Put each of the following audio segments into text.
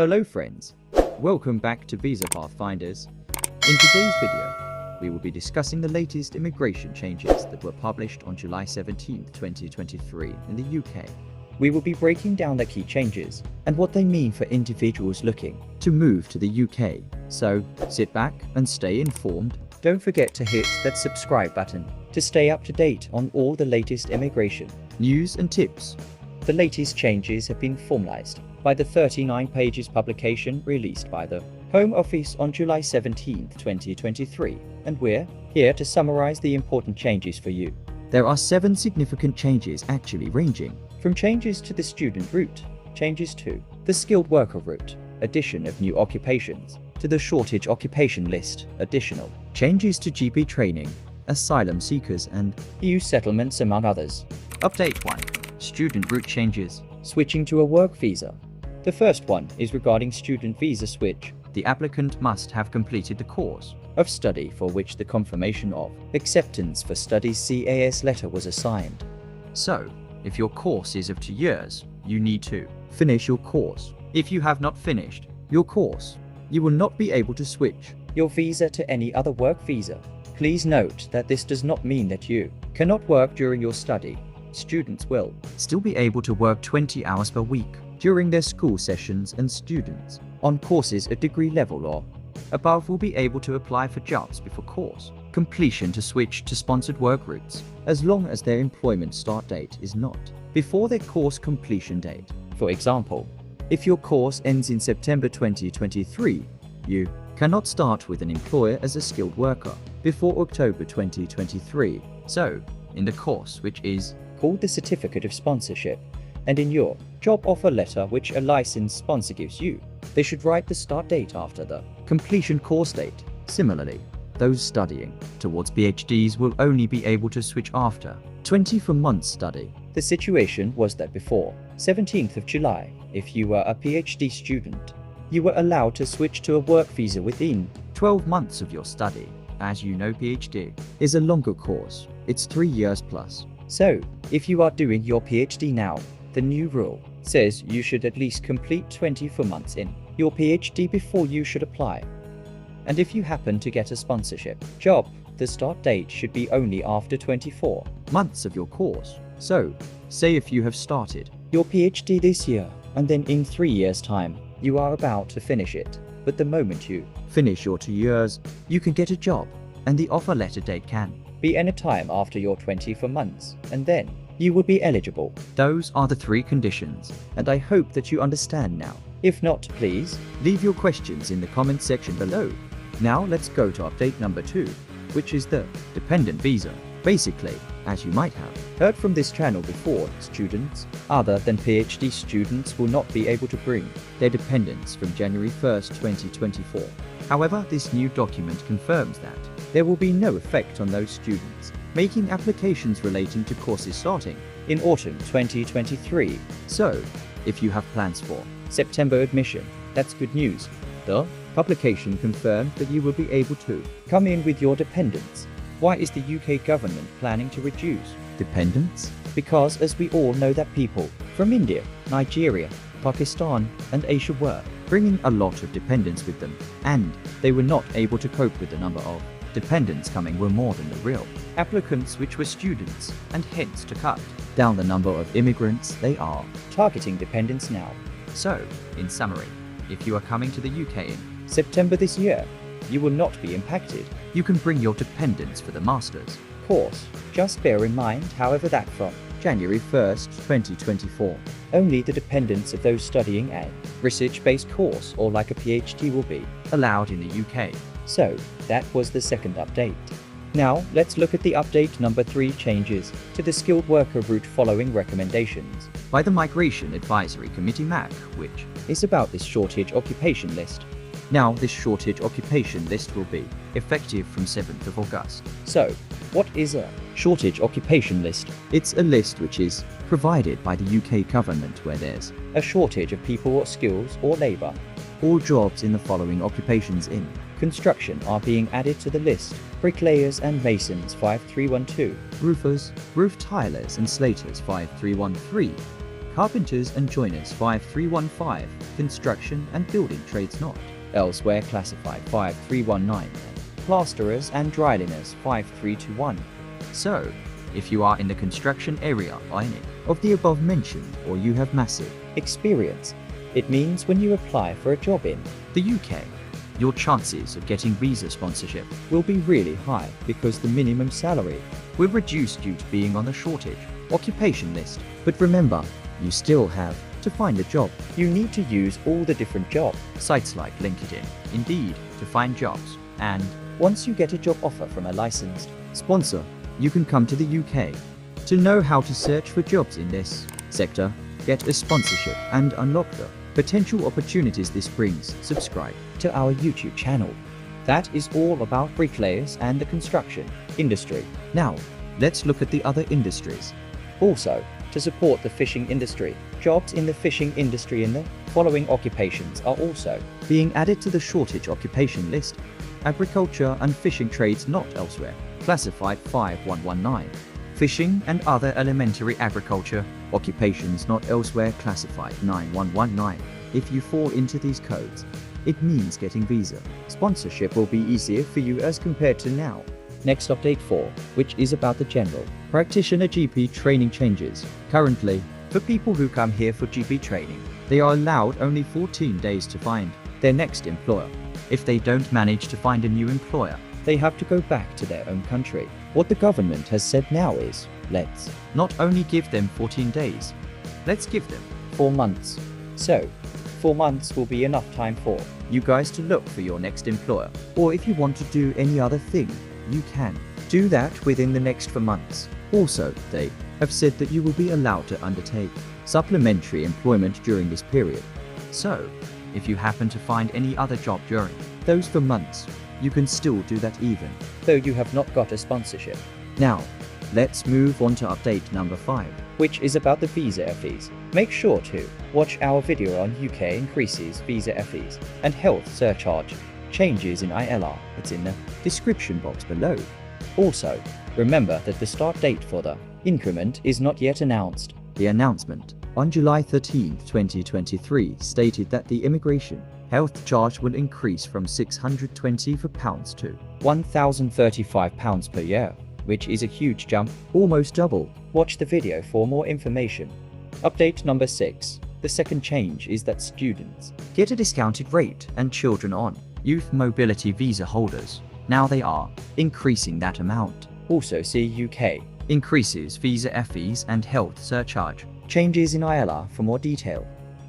Hello friends, welcome back to Visa Pathfinders. In today's video, we will be discussing the latest immigration changes that were published on July 17, 2023 in the UK. We will be breaking down the key changes and what they mean for individuals looking to move to the UK. So sit back and stay informed. Don't forget to hit that subscribe button to stay up to date on all the latest immigration news and tips. The latest changes have been formalized by the 39 pages publication released by the Home Office on July 17, 2023, and we're here to summarize the important changes for you. There are 7 significant changes actually ranging from changes to the student route, changes to the skilled worker route, addition of new occupations, to the shortage occupation list, additional changes to GP training, asylum seekers and EU settlements among others. Update 1. Student route changes. Switching to a work visa. The first one is regarding student visa switch. The applicant must have completed the course of study for which the confirmation of acceptance for studies CAS letter was assigned. So, if your course is of 2 years, you need to finish your course. If you have not finished your course, you will not be able to switch your visa to any other work visa. Please note that this does not mean that you cannot work during your study. Students will still be able to work 20 hours per week during their school sessions, and students on courses at degree level or above will be able to apply for jobs before course completion to switch to sponsored work routes, as long as their employment start date is not before their course completion date. For example, if your course ends in September 2023, you cannot start with an employer as a skilled worker before October 2023. So, in the course which is called the Certificate of Sponsorship, and in your job offer letter which a licensed sponsor gives you, they should write the start date after the completion course date. Similarly, those studying towards PhDs will only be able to switch after 24 months study. The situation was that before 17th of July, if you were a PhD student, you were allowed to switch to a work visa within 12 months of your study. As you know, PhD is a longer course. It's 3 years plus. So, if you are doing your PhD now, the new rule says you should at least complete 24 months in your PhD before you should apply. And if you happen to get a sponsorship job, the start date should be only after 24 months of your course. So, say if you have started your PhD this year, and then in 3 years' time, you are about to finish it. But the moment you finish your 2 years, you can get a job, and the offer letter date can be any time after your 24 months, and then you will be eligible. Those are the 3 conditions, and I hope that you understand now. If not, please leave your questions in the comment section below. Now let's go to update number 2, which is the dependent visa. Basically, as you might have heard from this channel before, students other than PhD students will not be able to bring their dependents from January 1st, 2024. However, this new document confirms that there will be no effect on those students making applications relating to courses starting in autumn 2023. So, if you have plans for September admission, that's good news. The publication confirmed that you will be able to come in with your dependents. Why is the UK government planning to reduce dependents? Because as we all know that people from India, Nigeria, Pakistan and Asia were bringing a lot of dependents with them, and they were not able to cope with the number of dependents coming were more than the real applicants, which were students, and hence to cut down the number of immigrants, they are targeting dependents now. So, in summary, if you are coming to the UK in September this year, you will not be impacted. You can bring your dependents for the master's course. Just bear in mind, however, that from January 1st, 2024, only the dependents of those studying a research-based course or like a PhD will be allowed in the UK. So, that was the second update. Now, let's look at the update number 3, changes to the skilled worker route following recommendations by the Migration Advisory Committee MAC, which is about this shortage occupation list. Now, this shortage occupation list will be effective from 7th of August. So, what is a shortage occupation list? It's a list which is provided by the UK government where there's a shortage of people or skills or labour. All jobs in the following occupations in construction are being added to the list: bricklayers and masons 5312, roofers, roof tilers and slaters 5313, Carpenters and joiners 5315, construction and building trades not elsewhere classified 5319, plasterers and dryliners 5321. So, if you are in the construction area or any of the above mentioned, or you have massive experience, it means when you apply for a job in the UK, your chances of getting visa sponsorship will be really high because the minimum salary will reduce due to being on the shortage occupation list. But remember, you still have to find a job. You need to use all the different job sites like LinkedIn, Indeed to find jobs. And once you get a job offer from a licensed sponsor, you can come to the UK. To know how to search for jobs in this sector, get a sponsorship, and unlock the potential opportunities this brings, subscribe to our YouTube channel. That is all about bricklayers and the construction industry. Now, let's look at the other industries. Also, to support the fishing industry, jobs in the fishing industry in the following occupations are also being added to the shortage occupation list. Agriculture and fishing trades not elsewhere, classified 5119. Fishing and other elementary agriculture occupations not elsewhere, classified 9119. If you fall into these codes, it means getting visa sponsorship will be easier for you as compared to now. Next, update 4, which is about the general practitioner GP training changes. Currently, for people who come here for GP training, they are allowed only 14 days to find their next employer. If they don't manage to find a new employer, they have to go back to their own country. What the government has said now is, let's not only give them 14 days, let's give them 4 months. So, 4 months will be enough time for you guys to look for your next employer. Or if you want to do any other thing, you can do that within the next 4 months. Also, they have said that you will be allowed to undertake supplementary employment during this period. So, if you happen to find any other job during those 4 months, you can still do that even though you have not got a sponsorship. Now, let's move on to update number 5, which is about the visa fees. Make sure to watch our video on UK increases visa fees and health surcharge changes in ILR. It's in the description box below. Also, remember that the start date for the increment is not yet announced. The announcement on July 13, 2023 stated that the immigration health charge will increase from £624 to £1,035 per year, which is a huge jump, almost double. Watch the video for more information. Update number 6. The second change is that students get a discounted rate and children on youth mobility visa holders. Now they are increasing that amount. Also see UK increases visa fees and health surcharge changes in ILR for more detail.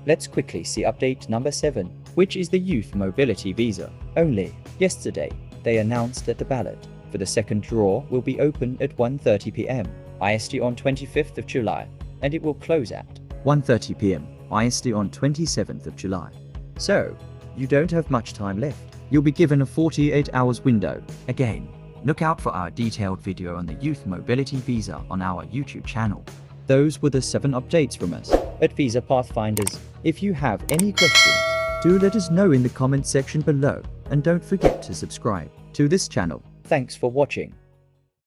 Let's quickly see update number 7, which is the youth mobility visa. Only yesterday, they announced that the ballot for the second draw will be open at 1:30 p.m. IST on 25th of July, and it will close at 1:30 p.m. IST on 27th of July. So, you don't have much time left. You'll be given a 48 hours window. Again, look out for our detailed video on the youth mobility visa on our YouTube channel. Those were the 7 updates from us at Visa Pathfinders. If you have any questions, do let us know in the comment section below, and don't forget to subscribe to this channel. Thanks for watching.